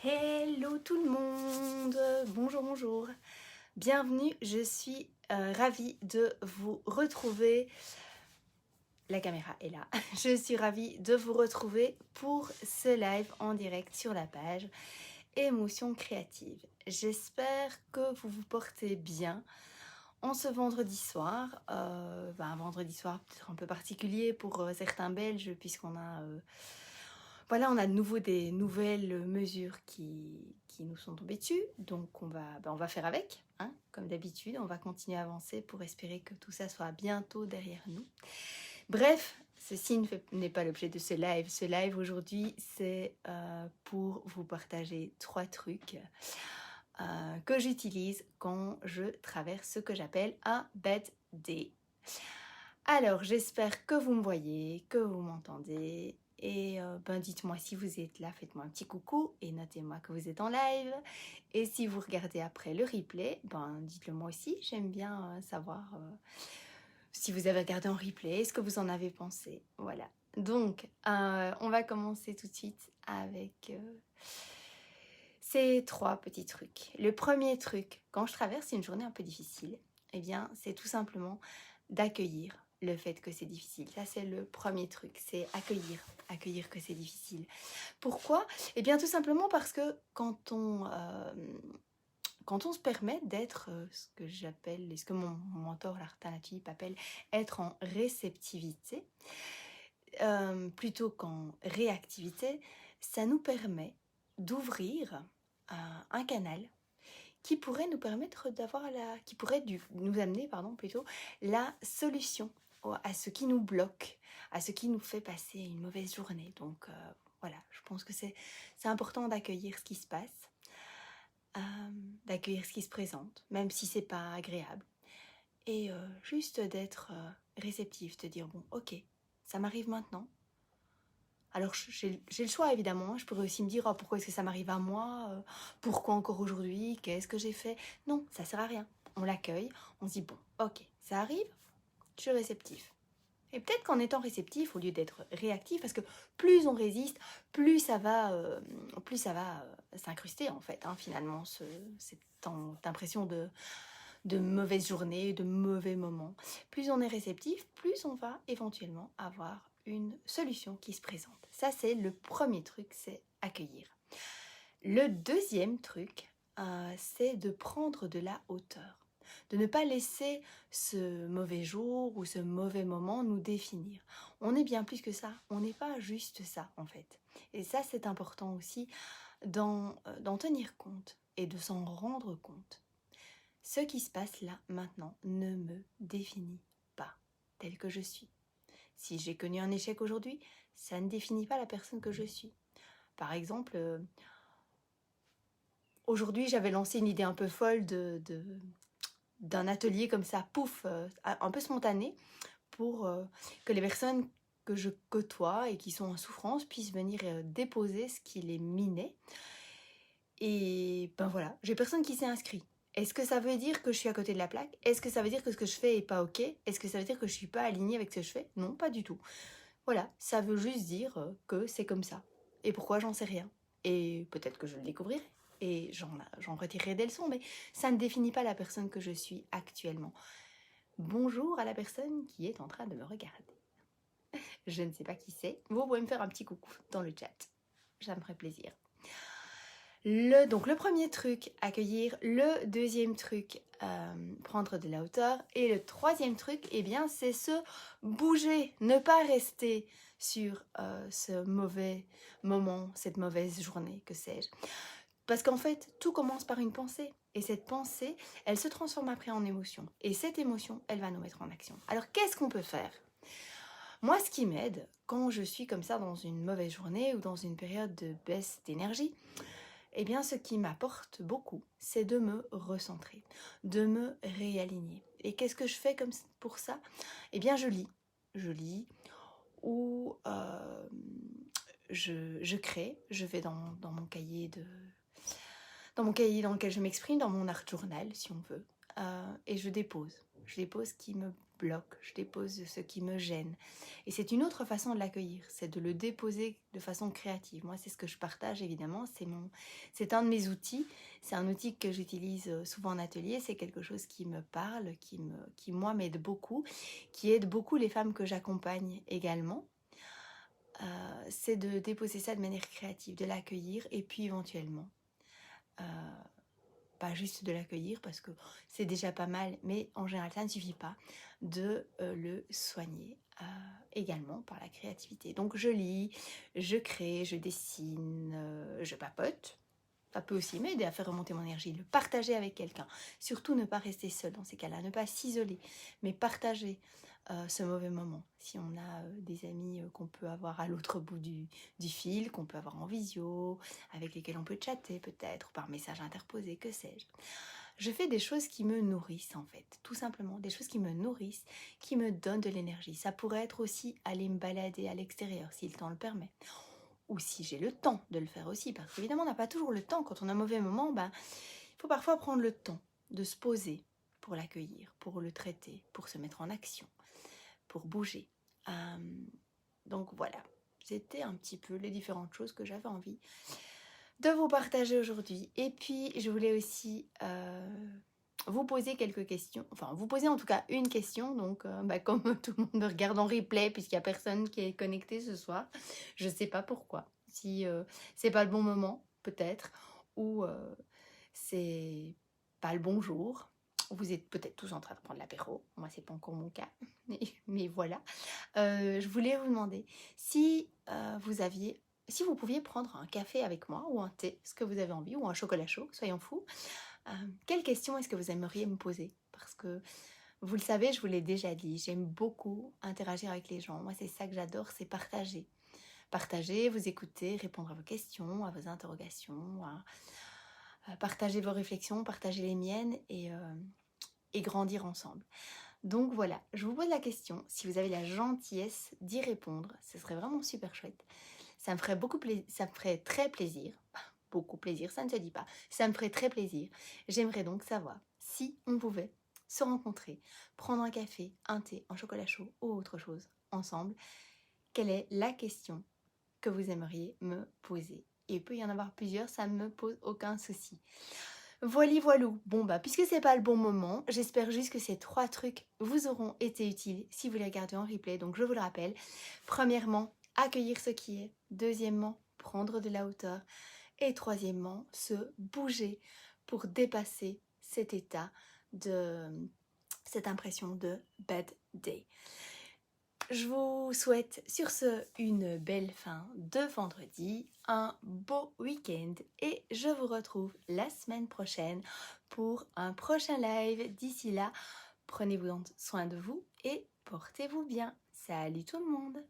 Hello tout le monde, bonjour, bienvenue, je suis ravie de vous retrouver, la caméra est là, je suis ravie de vous retrouver pour ce live en direct sur la page Émotions créatives. J'espère que vous vous portez bien en ce vendredi soir, un vendredi soir peut-être un peu particulier pour certains Belges puisqu'on a... Voilà, on a de nouveau des nouvelles mesures qui nous sont tombées dessus, donc on va faire avec, hein, comme d'habitude, on va continuer à avancer pour espérer que tout ça soit bientôt derrière nous. Bref, ceci n'est pas l'objet de ce live. Ce live aujourd'hui, c'est pour vous partager 3 trucs que j'utilise quand je traverse ce que j'appelle un bad day. Alors, j'espère que vous me voyez, que vous m'entendez. Et dites-moi si vous êtes là, faites-moi un petit coucou et notez-moi que vous êtes en live. Et si vous regardez après le replay, dites-le moi aussi. J'aime bien savoir si vous avez regardé en replay, ce que vous en avez pensé. Voilà. Donc, on va commencer tout de suite avec ces 3 petits trucs. Le premier truc, quand je traverse une journée un peu difficile, eh bien, c'est tout simplement d'accueillir le fait que c'est difficile. Ça, c'est le premier truc, c'est accueillir que c'est difficile. Pourquoi? Eh bien, tout simplement parce que quand on se permet d'être ce que j'appelle, et ce que mon mentor, Larta Latif, appelle être en réceptivité, plutôt qu'en réactivité, ça nous permet d'ouvrir un canal qui pourrait nous permettre nous amener, plutôt, la solution à ce qui nous bloque, à ce qui nous fait passer une mauvaise journée. Donc voilà, je pense que c'est important d'accueillir ce qui se passe, d'accueillir ce qui se présente, même si c'est pas agréable. Et juste d'être réceptif, de dire bon, ok, ça m'arrive maintenant. Alors j'ai le choix évidemment, je pourrais aussi me dire oh, pourquoi est-ce que ça m'arrive à moi, pourquoi encore aujourd'hui, qu'est-ce que j'ai fait. Non, ça sert à rien, on l'accueille, on se dit bon ok, ça arrive, je suis réceptif. Et peut-être qu'en étant réceptif au lieu d'être réactif, parce que plus on résiste, plus ça va s'incruster en fait, hein, finalement, cette impression de mauvaise journée, de mauvais moments. Plus on est réceptif, plus on va éventuellement avoir une solution qui se présente. Ça, c'est le premier truc, c'est accueillir. Le deuxième truc, c'est de prendre de la hauteur. De ne pas laisser ce mauvais jour ou ce mauvais moment nous définir. On est bien plus que ça, on n'est pas juste ça en fait. Et ça, c'est important aussi d'en tenir compte et de s'en rendre compte. Ce qui se passe là, maintenant, ne me définit pas telle que je suis. Si j'ai connu un échec aujourd'hui, ça ne définit pas la personne que je suis. Par exemple, aujourd'hui, j'avais lancé une idée un peu folle d'un atelier comme ça, pouf, un peu spontané, pour que les personnes que je côtoie et qui sont en souffrance puissent venir déposer ce qui les minait. Et voilà, j'ai personne qui s'est inscrit. Est-ce que ça veut dire que je suis à côté de la plaque? Est-ce que ça veut dire que ce que je fais est pas ok? Est-ce que ça veut dire que je suis pas alignée avec ce que je fais? Non, pas du tout. Voilà, ça veut juste dire que c'est comme ça. Et pourquoi, j'en sais rien. Et peut-être que je le découvrirai. Et j'en retirerai des leçons, mais ça ne définit pas la personne que je suis actuellement. Bonjour à la personne qui est en train de me regarder. Je ne sais pas qui c'est. Vous pouvez me faire un petit coucou dans le chat. Ça me ferait plaisir. Donc le premier truc, accueillir. Le deuxième truc, prendre de la hauteur. Et le troisième truc, eh bien, c'est se bouger. Ne pas rester sur ce mauvais moment, cette mauvaise journée, que sais-je. Parce qu'en fait, tout commence par une pensée. Et cette pensée, elle se transforme après en émotion. Et cette émotion, elle va nous mettre en action. Alors, qu'est-ce qu'on peut faire? Moi, ce qui m'aide, quand je suis comme ça dans une mauvaise journée ou dans une période de baisse d'énergie, eh bien, ce qui m'apporte beaucoup, c'est de me recentrer, de me réaligner. Et qu'est-ce que je fais pour ça? Eh bien, je lis. Je lis ou je crée. Je vais dans mon cahier dans lequel je m'exprime, dans mon art journal, si on veut, et je dépose. Je dépose ce qui me bloque, je dépose ce qui me gêne. Et c'est une autre façon de l'accueillir, c'est de le déposer de façon créative. Moi, c'est ce que je partage évidemment, c'est un de mes outils, c'est un outil que j'utilise souvent en atelier, c'est quelque chose qui me parle, qui moi m'aide beaucoup, qui aide beaucoup les femmes que j'accompagne également. C'est de déposer ça de manière créative, de l'accueillir et puis éventuellement, pas juste de l'accueillir parce que c'est déjà pas mal, mais en général ça ne suffit pas, de le soigner également par la créativité. Donc je lis, je crée, je dessine, je papote. Ça peut aussi m'aider à faire remonter mon énergie, le partager avec quelqu'un. Surtout ne pas rester seul dans ces cas-là, ne pas s'isoler, mais partager ce mauvais moment. Si on a des amis qu'on peut avoir à l'autre bout du fil, qu'on peut avoir en visio, avec lesquels on peut chatter peut-être, ou par message interposé, que sais-je. Je fais des choses qui me nourrissent en fait, tout simplement, des choses qui me nourrissent, qui me donnent de l'énergie. Ça pourrait être aussi aller me balader à l'extérieur, si le temps le permet. Ou si j'ai le temps de le faire aussi, parce qu'évidemment on n'a pas toujours le temps. Quand on a un mauvais moment, il faut parfois prendre le temps de se poser pour l'accueillir, pour le traiter, pour se mettre en action, pour bouger. Donc voilà, c'était un petit peu les différentes choses que j'avais envie de vous partager aujourd'hui. Et puis je voulais aussi vous poser quelques questions, enfin vous poser en tout cas une question, donc comme tout le monde me regarde en replay puisqu'il n'y a personne qui est connecté ce soir, je ne sais pas pourquoi, si c'est pas le bon moment peut-être, ou c'est pas le bon jour, vous êtes peut-être tous en train de prendre l'apéro, moi c'est pas encore mon cas, mais voilà. Je voulais vous demander si si vous pouviez prendre un café avec moi ou un thé, ce que vous avez envie, ou un chocolat chaud, soyons fous. Quelle question est-ce que vous aimeriez me poser? Parce que vous le savez, je vous l'ai déjà dit, j'aime beaucoup interagir avec les gens. Moi, c'est ça que j'adore, c'est partager. Partager, vous écouter, répondre à vos questions, à vos interrogations, à partager vos réflexions, partager les miennes et grandir ensemble. Donc voilà, je vous pose la question, si vous avez la gentillesse d'y répondre, ce serait vraiment super chouette. Ça me ferait ça me ferait très plaisir, beaucoup plaisir, ça ne se dit pas, ça me ferait très plaisir. J'aimerais donc savoir si on pouvait se rencontrer, prendre un café, un thé, un chocolat chaud ou autre chose ensemble. Quelle est la question que vous aimeriez me poser? Et il peut y en avoir plusieurs, ça ne me pose aucun souci. Voili voilou. Bon puisque c'est pas le bon moment, j'espère juste que ces 3 trucs vous auront été utiles si vous les regardez en replay. Donc je vous le rappelle. Premièrement, accueillir ce qui est. Deuxièmement, prendre de la hauteur. Et troisièmement, se bouger pour dépasser cet état cette impression de bad day. Je vous souhaite sur ce une belle fin de vendredi, un beau week-end et je vous retrouve la semaine prochaine pour un prochain live. D'ici là, prenez soin de vous et portez-vous bien. Salut tout le monde!